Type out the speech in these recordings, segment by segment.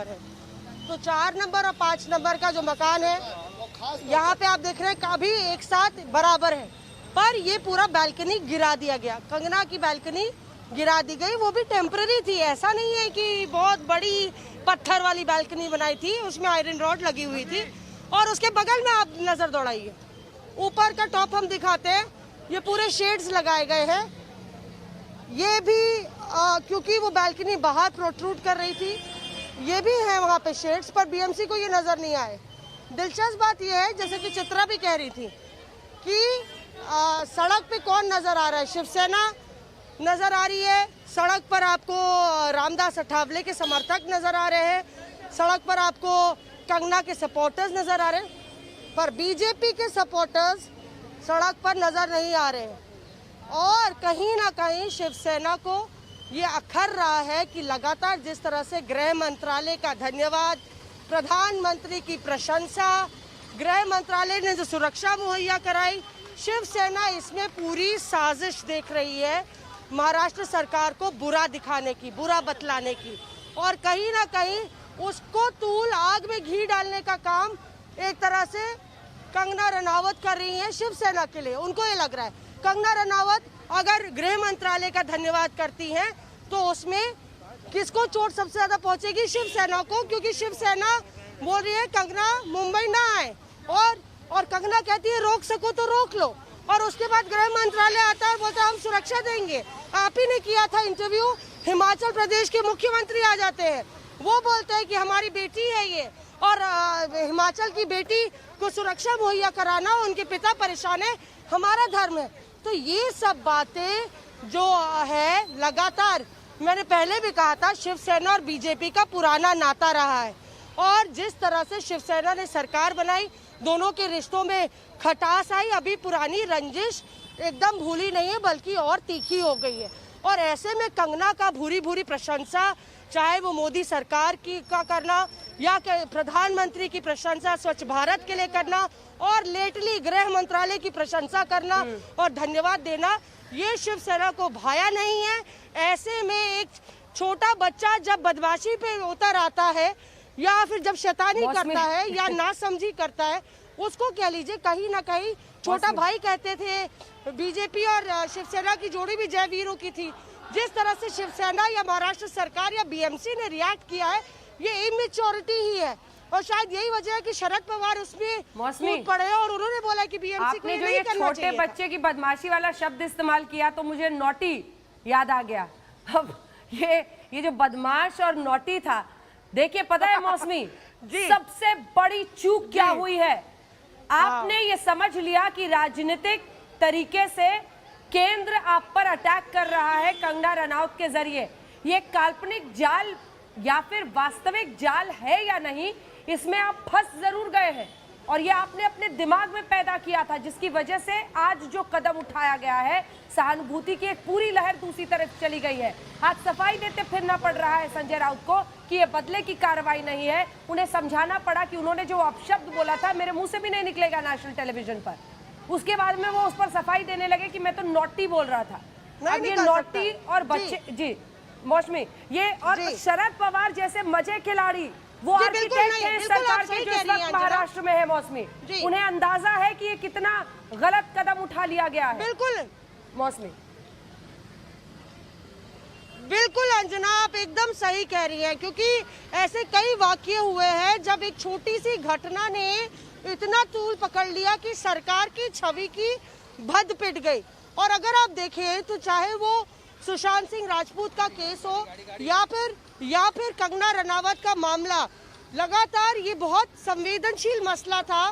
Number है। तो 4 number और 5 नंबर का जो मकान है यहाँ पे आप देख रहे हैं काफी एक साथ बराबर है, पर ये पूरा बालकनी गिरा दिया गया। कंगना की बालकनी गिरा दी गई, वो भी टेम्पररी थी। ऐसा नहीं है कि बहुत बड़ी पत्थर वाली बालकनी बनाई थी, उसमें आयरन रॉड लगी हुई थी। और उसके बगल में आप नजर दौड़ाइए, ऊपर का टॉप हम दिखाते हैं, ये पूरे शेड्स लगाए गए हैं। ये भी क्योंकि वो बालकनी बाहर प्रोट्रूड कर रही थी, ये भी है वहाँ पे शेड्स, पर बीएमसी को ये नजर नहीं आए। दिलचस्प बात ये है, जैसे कि चित्रा भी कह रही थी कि सड़क पे कौन नजर आ रहा है, शिवसेना नजर आ रही है, सड़क पर आपको रामदास अठावले के समर्थक नजर आ रहे हैं, सड़क पर आपको कंगना के सपोर्टर्स नजर आ रहे हैं, पर बीजेपी के सपोर्टर्स सड़क पर नजर नहीं आ रहे हैं। और कहीं ना कहीं शिवसेना को ये अखर रहा है कि लगातार जिस तरह से गृह मंत्रालय का धन्यवाद, प्रधानमंत्री की प्रशंसा, गृह मंत्रालय ने जो सुरक्षा मुहैया कराई, शिवसेना इसमें पूरी साजिश देख रही है महाराष्ट्र सरकार को बुरा दिखाने की, बुरा बतलाने की। और कहीं ना कहीं उसको तूल आग में घी डालने का काम एक तरह से कंगना रनावत कर रही है शिवसेना के लिए। उनको ये लग रहा है कंगना रनावत अगर गृह मंत्रालय का धन्यवाद करती हैं तो उसमें किसको चोट सबसे ज्यादा पहुंचेगी? शिवसेना को, क्योंकि शिवसेना बोल रही है कंगना मुंबई ना आए, और कंगना कहती है रोक सको तो रोक लो। और उसके बाद गृह मंत्रालय आता है और बोलता है हम सुरक्षा देंगे। आप ही ने किया था इंटरव्यू, हिमाचल प्रदेश के मुख्यमंत्री आ जाते हैं, वो बोलते हैं कि हमारी बेटी है ये, और हिमाचल की बेटी को सुरक्षा मुहैया कराना, उनके पिता परेशान है, हमारा धर्म है। तो ये सब बातें जो है लगातार, मैंने पहले भी कहा था, शिवसेना और बीजेपी का पुराना नाता रहा है। और जिस तरह से शिवसेना ने सरकार बनाई, दोनों के रिश्तों में खटास आई, अभी पुरानी रंजिश एकदम भूली नहीं है बल्कि और तीखी हो गई है। और ऐसे में कंगना का भूरी भूरी प्रशंसा, चाहे वो मोदी सरकार की का करना या प्रधानमंत्री की प्रशंसा स्वच्छ भारत के लिए करना, और लेटली गृह मंत्रालय की प्रशंसा करना और धन्यवाद देना, ये शिवसेना को भाया नहीं है। ऐसे में एक छोटा बच्चा जब बदमाशी पे उतर आता है या फिर जब शैतानी करता है या नासमझी करता है, उसको कह लीजिए कहीं ना कहीं छोटा भाई कहते थे। बीजेपी और शिवसेना की जोड़ी भी जय वीरों की थी। जिस तरह से शिवसेना या महाराष्ट्र सरकार या बीएमसी ने रिएक्ट किया है, ये इमेच्योरिटी ही है। और शायद यही वजह है कि शरद पवार उसमें कूद पड़े और उन्होंने बोला कि बीएमसी को नहीं करना चाहिए। छोटे बच्चे की बदमाशी वाला शब्द इस्तेमाल किया तो मुझे नॉटी याद आ गया। अब ये जो बदमाश और नॉटी था, देखिए पता है मौसमी सबसे बड़ी चूक क्या हुई है? आपने ये समझ लिया कि राजनीतिक तरीके से केंद्र आप पर अटैक कर रहा है कंगना रनावत के जरिए। ये काल्पनिक जाल या फिर वास्तविक जाल है या नहीं, इसमें आप फंस जरूर गए हैं, और ये आपने अपने दिमाग में पैदा किया था, जिसकी वजह से आज जो कदम उठाया गया है, सहानुभूति की एक पूरी लहर दूसरी तरफ चली गई है। आज सफाई देते फिरना पड़ रहा है संजय राउत को कि ये बदले की कार्रवाई नहीं है। उन्हें समझाना पड़ा कि उन्होंने जो अपशब्द बोला था मेरे मुंह से भी नहीं निकलेगा नेशनल टेलीविजन पर। उसके बाद में वो उस पर सफाई देने लगे कि मैं तो नॉटी बोल रहा था। अब ये नॉटी और बच्चे जी मौसमी, ये और शरद पवार जैसे मजे खिलाड़ी वो आर्किटेक्ट हैं सरकार के जो इस वक्त महाराष्ट्र में है मौसमी, उन्हें अंदाजा है कि ये कितना गलत कदम उठा लिया गया है। बिल्कुल मौसमी, बिल्कुल अंजना, आप एकदम सही कह रही हैं, क्योंकि ऐसे कई वाकये हुए हैं जब एक छोटी सी घटना ने इतना तूल पकड़ लिया कि सरकार की छवि की भद पिट गई। और अगर आप देखें तो चाहे वो सुशांत सिंह राजपूत का केस हो या फिर कंगना रनावत का मामला, लगातार ये बहुत संवेदनशील मसला था।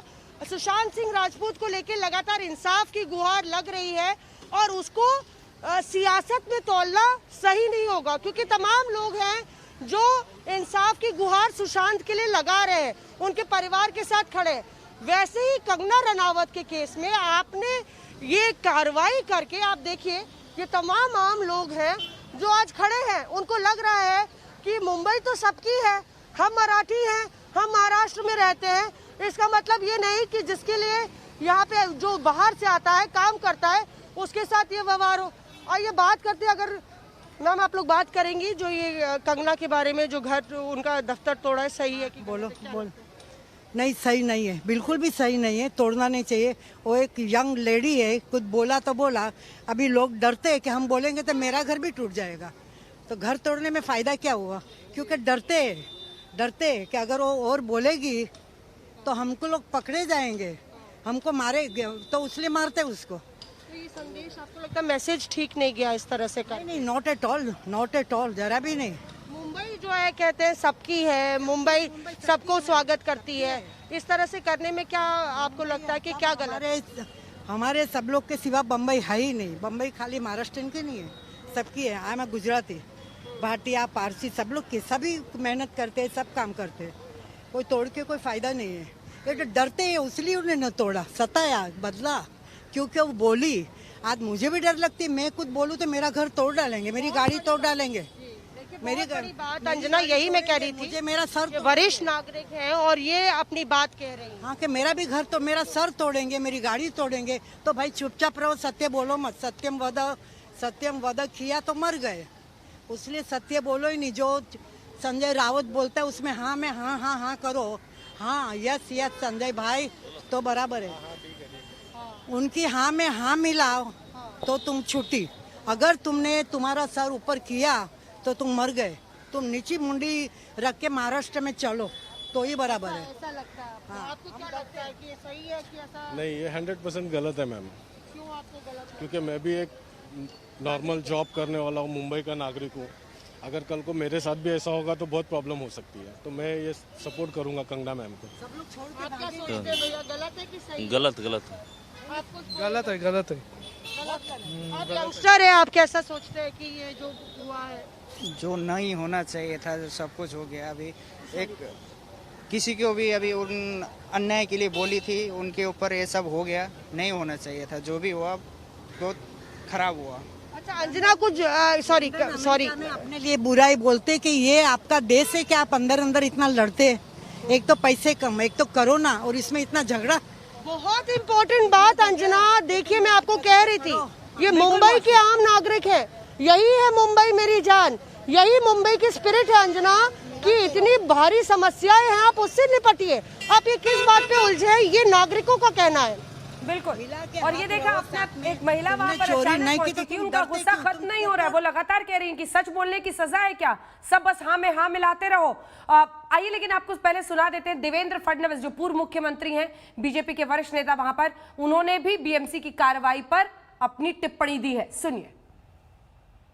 सुशांत सिंह राजपूत को लेकर लगातार इंसाफ की गुहार लग रही है, और उसको सियासत में तोलना सही नहीं होगा, क्योंकि तमाम लोग हैं जो इंसाफ की गुहार सुशांत के लिए लगा रहे हैं, उनके परिवार के साथ खड़े। वैसे ही कंगना रनावत के केस में आपने ये कार्रवाई करके, आप देखिए ये तमाम आम लोग हैं जो आज खड़े हैं, उनको लग रहा है कि मुंबई तो सबकी है, हम मराठी हैं, हम महाराष्ट्र में रहते हैं, इसका मतलब ये नहीं कि जिसके लिए यहाँ पे जो बाहर से आता है काम करता है उसके साथ ये व्यवहार हो। और ये बात करते हैं, अगर मैम आप लोग बात करेंगी जो ये कंगना के बारे में, जो घर उनका दफ्तर तोड़ा है, सही है कि बोलो बोल। नहीं, सही नहीं है, बिल्कुल भी सही नहीं है, तोड़ना नहीं चाहिए। वो एक यंग लेडी है, कुछ बोला तो बोला। अभी लोग डरते हैं कि हम बोलेंगे तो मेरा घर भी टूट जाएगा, तो घर तोड़ने में फायदा क्या हुआ? क्योंकि डरते हैं कि अगर वो और बोलेगी तो हमको लोग पकड़े जाएंगे, हमको मारे, तो इसलिए मारते उसको। तो ये संदेश आपको लगता है मैसेज ठीक नहीं गया इस तरह से कर? नहीं, नॉट एट ऑल, जरा भी नहीं। मुंबई जो है कहते हैं सबकी है, मुंबई सबको स्वागत करती है, इस तरह से करने में क्या आपको लगता है कि क्या गलत है? हमारे सब लोग के सिवा बम्बई है ही नहीं। बम्बई खाली महाराष्ट्र की नहीं है, सबकी है। आई एम गुजराती, भाटिया, पारसी, सब लोग के सभी मेहनत करते हैं, सब काम करते हैं। कोई तोड़ के कोई फायदा नहीं है। ये तो डरते हैं इसलिए उन्होंने न तोड़ा, सताया, बदला, क्योंकि वो बोली। आज मुझे भी डर लगती है, मैं कुछ बोलूँ तो मेरा घर तोड़ डालेंगे, मेरी गाड़ी तोड़ डालेंगे। मेरी बड़ी बात अंजना यही मैं कह रही थी, मुझे मेरा सर, वरिष्ठ नागरिक हैं और ये अपनी बात कह रही हैं। हाँ, कि मेरा भी घर तो मेरा सर तोड़ेंगे, मेरी गाड़ी तोड़ेंगे, तो भाई चुपचाप रहो, सत्य बोलो मत। सत्यम वद किया तो मर गए, इसलिए सत्य बोलो ही नहीं। जो संजय राउत बोलता है उसमें हाँ में हाँ करो, हाँ यस संजय भाई, तो बराबर है। उनकी हाँ में हाँ मिलाओ तो तुम छुट्टी। अगर तुमने तुम्हारा सर ऊपर किया तो तुम मर गए। तुम नीची मुंडी रख के महाराष्ट्र में चलो तो ही बराबर है। ऐसा लगता है आपको? आपको क्या लगता है कि ये सही है कि ऐसा? नहीं, ये 100% गलत है मैम, क्यों आपको गलत है? क्योंकि मैं भी एक नॉर्मल जॉब करने वाला हूँ, मुंबई का नागरिक हूँ। अगर कल को मेरे साथ भी ऐसा होगा तो बहुत प्रॉब्लम हो सकती है, तो मैं ये सपोर्ट करूँगा कंगना मैम को। आप क्या सोचते हैं भैया, गलत है कि सही? गलत आपको गलत है। गलत है। आप यंगस्टर है, आप कैसा सोचते हैं कि ये जो हुआ है? जो नहीं होना चाहिए था, जो सब कुछ हो गया। अभी एक किसी को भी अभी उन अन्याय के लिए बोली थी, उनके ऊपर ये सब हो गया, नहीं होना चाहिए था। जो भी हुआ बहुत खराब हुआ। अच्छा अंजना, कुछ सॉरी अपने लिए बुराई बोलते कि ये आपका देश है कि आप अंदर अंदर इतना लड़ते हैं। एक तो पैसे कम, एक तो कोरोना, और इसमें इतना झगड़ा। बहुत इम्पोर्टेंट बात अंजना, देखिए मैं आपको कह रही थी, ये मुंबई के आम नागरिक है, यही है मुंबई मेरी जान, यही मुंबई की स्पिरिट है अंजना, कि इतनी भारी समस्याएं हैं, आप उससे निपटिए। आप ये किस बात पे उलझे हैं, ये नागरिकों का कहना है। बिल्कुल। और ये देखा आपने, एक महिला वहां पर चोरी अचानक नहीं की पहुंची तो थी, तुम उनका डरते गुस्सा क्यों? खत्म नहीं हो रहा है। वो लगातार कह रही हैं कि सच बोलने की सजा है क्या, सब बस हाँ में हाँ मिलाते रहो। आइए लेकिन आपको पहले सुना देते हैं, देवेंद्र फडणवीस जो पूर्व मुख्यमंत्री हैं, बीजेपी के वरिष्ठ नेता वहां पर, उन्होंने भी बीएमसी की कार्रवाई पर अपनी टिप्पणी दी है, सुनिए।